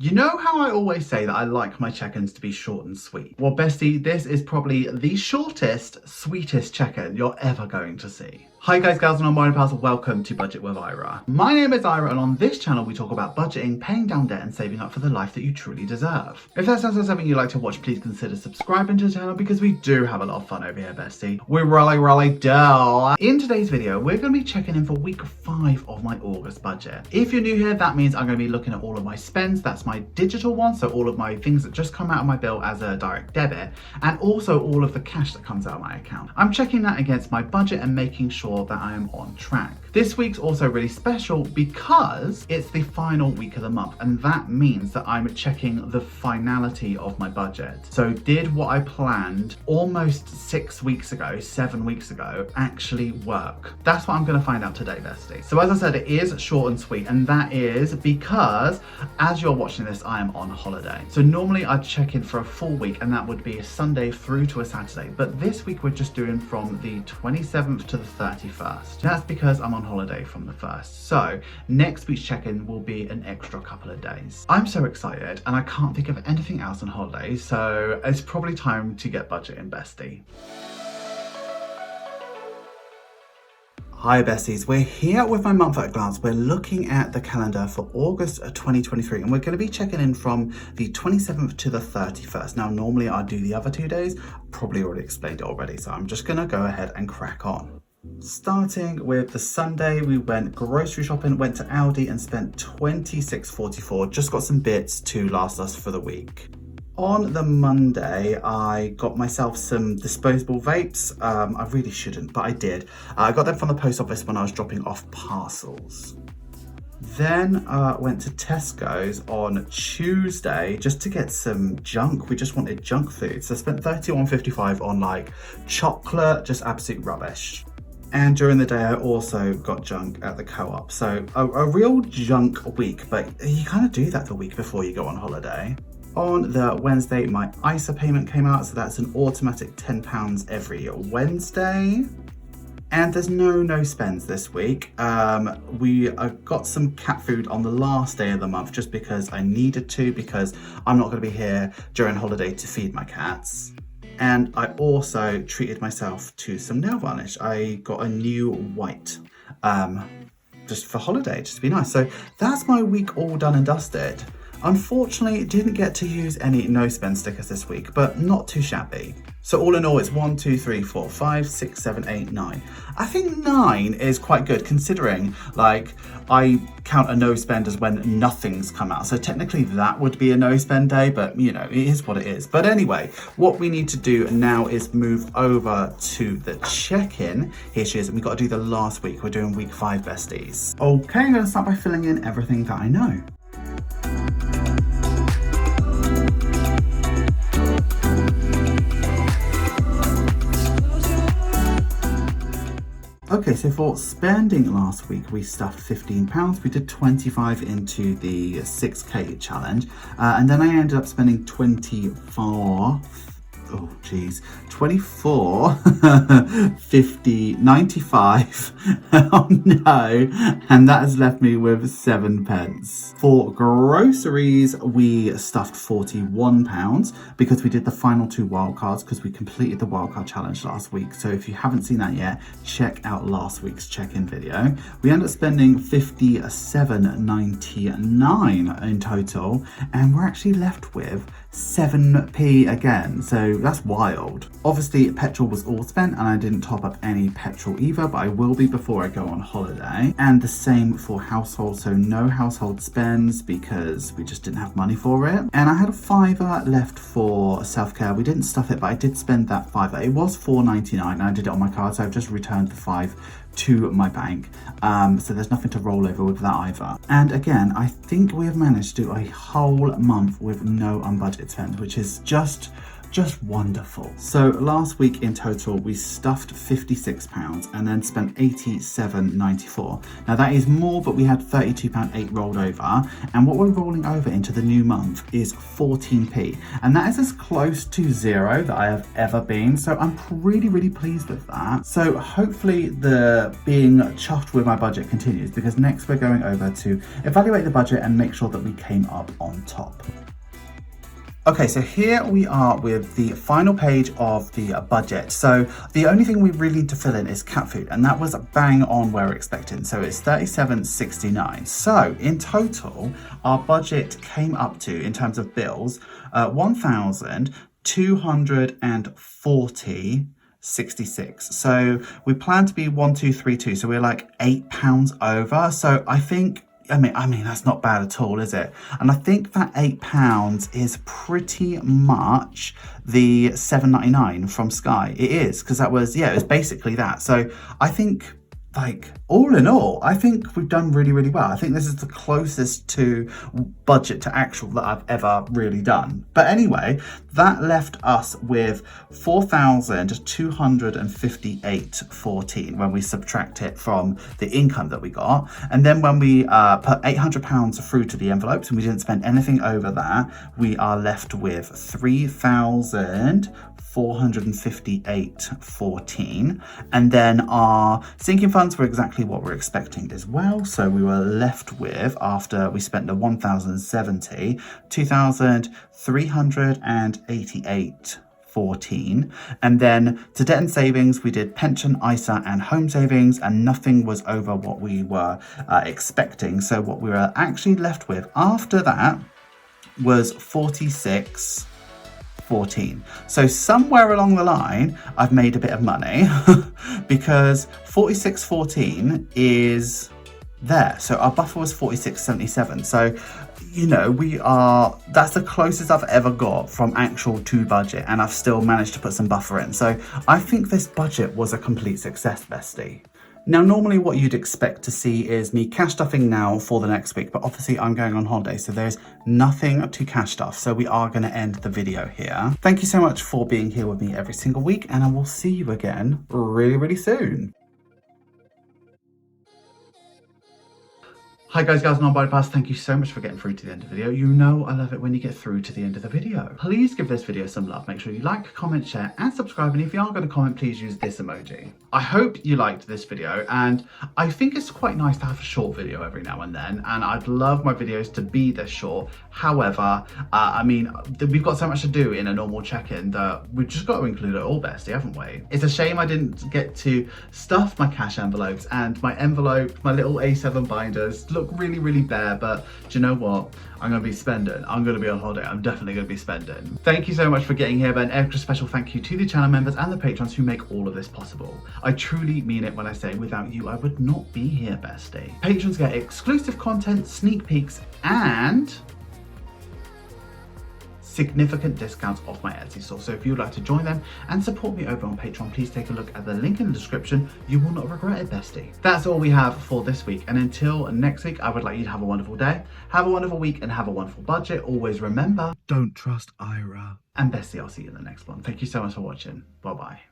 You know how I always say that I like my check-ins to be short and sweet? Well, bestie, this is probably the shortest, sweetest check-in you're ever going to see. Hi guys, gals and non-binary pals, welcome to Budget with Ira. My name is Ira and on this channel we talk about budgeting, paying down debt and saving up for the life that you truly deserve. If that sounds like something you like to watch, please consider subscribing to the channel because we do have a lot of fun over here, bestie. We really do. In today's video, we're going to be checking in for week 5 of my August budget. If you're new here, that means I'm going to be looking at all of my spends. That's my digital one, so all of my things that just come out of my bill as a direct debit, and also all of the cash that comes out of my account. I'm checking that against my budget and making sure that I am on track. This week's also really special because it's the final week of the month, and that means that I'm checking the finality of my budget. So did what I planned almost 7 weeks ago actually work? That's what I'm going to find out today, bestie. So as I said, it is short and sweet, and that is because as you're watching this, I am on holiday. So normally I'd check in for a full week, and that would be a Sunday through to a Saturday. But this week we're just doing from the 27th to the 31st. That's because I'm on holiday from the 1st. So next week's check-in will be an extra couple of days. I'm so excited and I can't think of anything else on holiday. So it's probably time to get budgeting, bestie. Hi besties, we're here with my month at a glance. We're looking at the calendar for August 2023 and we're going to be checking in from the 27th to the 31st. Now normally I'd do the other 2 days, probably already explained it already, so I'm just going to go ahead and crack on. Starting with the Sunday, we went grocery shopping, went to Aldi and spent $26.44, just got some bits to last us for the week. On the Monday, I got myself some disposable vapes. I really shouldn't, but I did. I got them from the post office when I was dropping off parcels. Then went to Tesco's on Tuesday just to get some junk. We just wanted junk food. So I spent $31.55 on like chocolate, just absolute rubbish. And during the day, I also got junk at the co-op. So a real junk week, but you kind of do that the week before you go on holiday. On the Wednesday, my ISA payment came out, so that's an automatic £10 every Wednesday. And there's no spends this week. We got some cat food on the last day of the month just because I needed to, because I'm not going to be here during holiday to feed my cats. And I also treated myself to some nail varnish. I got a new white just for holiday, just to be nice. So that's my week all done and dusted. Unfortunately, didn't get to use any no spend stickers this week, but not too shabby. So all in all, it's 1, 2, 3, 4, 5, 6, 7, 8, 9. I think 9 is quite good considering like I count a no spend as when nothing's come out. So technically that would be a no spend day, but you know, it is what it is. But anyway, what we need to do now is move over to the check-in. Here she is, and we've got to do the last week. We're doing week 5, besties. Okay, I'm going to start by filling in everything that I know. Okay, so for spending last week, we stuffed £15. We did 25 into the 6K challenge, and then I ended up spending 24, 50, 95. Oh no, and that has left me with 7 pence. For groceries, we stuffed £41 because we did the final 2 wildcards because we completed the wildcard challenge last week. So if you haven't seen that yet, check out last week's check-in video. We ended up spending £57.99 in total, and we're actually left with 7p again, so that's wild. Obviously petrol was all spent and I didn't top up any petrol either, but I will be before I go on holiday. And the same for household, so no household spends because we just didn't have money for it. And I had a £5 left for self-care. We didn't stuff it, but I did spend that £5. It was £4.99 and I did it on my card, so I've just returned the £5 to my bank, so there's nothing to roll over with that either. And again, I think we have managed to do a whole month with no unbudgeted spend, which is just just wonderful. So last week in total, we stuffed £56 and then spent £87.94. Now that is more, but we had £32.8 rolled over. And what we're rolling over into the new month is 14p. And that is as close to zero that I have ever been. So I'm really, really pleased with that. So hopefully the being chuffed with my budget continues, because next we're going over to evaluate the budget and make sure that we came up on top. Okay, so here we are with the final page of the budget. So the only thing we really need to fill in is cat food, and that was bang on where we're expecting. So it's £37.69. So in total, our budget came up to, in terms of bills, £1,240.66. So we plan to be 1,232. So we're like £8 over. So I think, I mean, that's not bad at all, is it? And I think that £8 is pretty much the £7.99 from Sky. It is, because that was, yeah, it was basically that. So I think, like, all in all, I think we've done really, really well. I think this is the closest to budget to actual that I've ever really done. But anyway, that left us with £4,258.14 when we subtract it from the income that we got. And then when we put £800 through to the envelopes and we didn't spend anything over that, we are left with £3,458.14. And then our sinking funds were exactly what we're expecting as well. So we were left with, after we spent the 1,070, 2,388.14. And then to debt and savings, we did pension, ISA and home savings, and nothing was over what we were expecting. So what we were actually left with after that was 46.14. So somewhere along the line, I've made a bit of money because 46.14 is there. So our buffer was 46.77. So, you know, that's the closest I've ever got from actual to budget, and I've still managed to put some buffer in. So I think this budget was a complete success, bestie. Now, normally what you'd expect to see is me cash stuffing now for the next week, but obviously I'm going on holiday, so there's nothing to cash stuff. So we are going to end the video here. Thank you so much for being here with me every single week, and I will see you again really, really soon. Hi guys, non-body pass. Thank you so much for getting through to the end of the video. You know I love it when you get through to the end of the video. Please give this video some love. Make sure you like, comment, share and subscribe. And if you are going to comment, please use this emoji. I hope you liked this video, and I think it's quite nice to have a short video every now and then, and I'd love my videos to be this short. However, I mean, we've got so much to do in a normal check-in that we've just got to include it all, bestie, haven't we? It's a shame I didn't get to stuff my cash envelopes, and my little A7 binders look really, really bare, but do you know what? I'm going to be spending. I'm going to be on holiday. I'm definitely going to be spending. Thank you so much for getting here, but an extra special thank you to the channel members and the patrons who make all of this possible. I truly mean it when I say without you, I would not be here, bestie. Patrons get exclusive content, sneak peeks, and significant discounts off my Etsy store. So if you'd like to join them and support me over on Patreon, please take a look at the link in the description. You will not regret it, bestie. That's all we have for this week. And until next week, I would like you to have a wonderful day, have a wonderful week, and have a wonderful budget. Always remember, don't trust Ira. And bestie, I'll see you in the next one. Thank you so much for watching. Bye-bye.